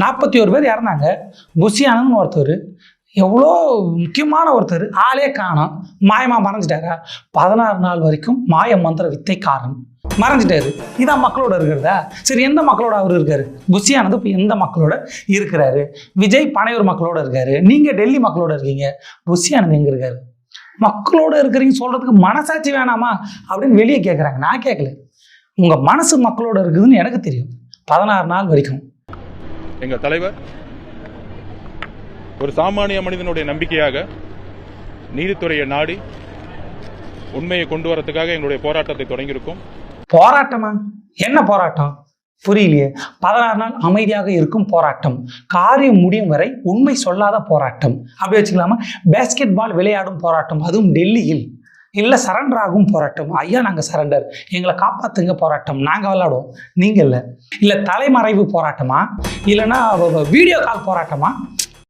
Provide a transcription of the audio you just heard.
41 பேர் இறந்தாங்க. புஷி ஆனந்த்னு ஒருத்தர், எவ்வளோ முக்கியமான ஒருத்தர், ஆளே காணோம், மாயமா மறைஞ்சிட்டாரா? 16 நாள் வரைக்கும் மாய மந்திர வித்தைக்காரன் மறைஞ்சிட்டாரு. இதான் மக்களோட இருக்கிறதா? சரி, எந்த மக்களோட அவர் இருக்காரு? புஷி ஆனந்த் இப்போ எந்த மக்களோட இருக்கிறாரு? விஜய் பனையூர் மக்களோட இருக்காரு. நீங்க டெல்லி மக்களோட இருக்கீங்க. புஷி ஆனந்த் எங்க இருக்காரு? மக்களோட இருக்கிறீங்க சொல்றதுக்கு மனசாட்சி வேணாமா அப்படின்னு வெளியே கேட்குறாங்க. நான் கேட்கல, உங்க மனசு மக்களோட இருக்குதுன்னு எனக்கு தெரியும். 16 நாள் வரைக்கும் எங்க தலைவர் ஒரு சாமானிய மனிதனுடைய நம்பிக்கையாக நீதித்துறையை நாடி உண்மையை கொண்டு வரதுக்காக எங்களுடைய போராட்டத்தை தொடங்கியிருக்கோம். போராட்டமா? என்ன போராட்டம் புரியலையே. 16 நாள் அமைதியாக இருக்கும் போராட்டம், காரியம் முடியும் வரை உண்மை சொல்லாத போராட்டம், அப்படி வச்சுக்கலாமா? பேஸ்கெட் பால் விளையாடும் போராட்டம், அதுவும் டெல்லியில். இல்லை சரண்டர் ஆகும் போராட்டம், ஐயா நாங்கள் சரண்டர், எங்களை காப்பாற்றுங்க போராட்டம், நாங்கள் விளையாடுவோம், நீங்கள் இல்லை. இல்லை தலைமறைவு போராட்டமா? இல்லைன்னா வீடியோ கால் போராட்டமா?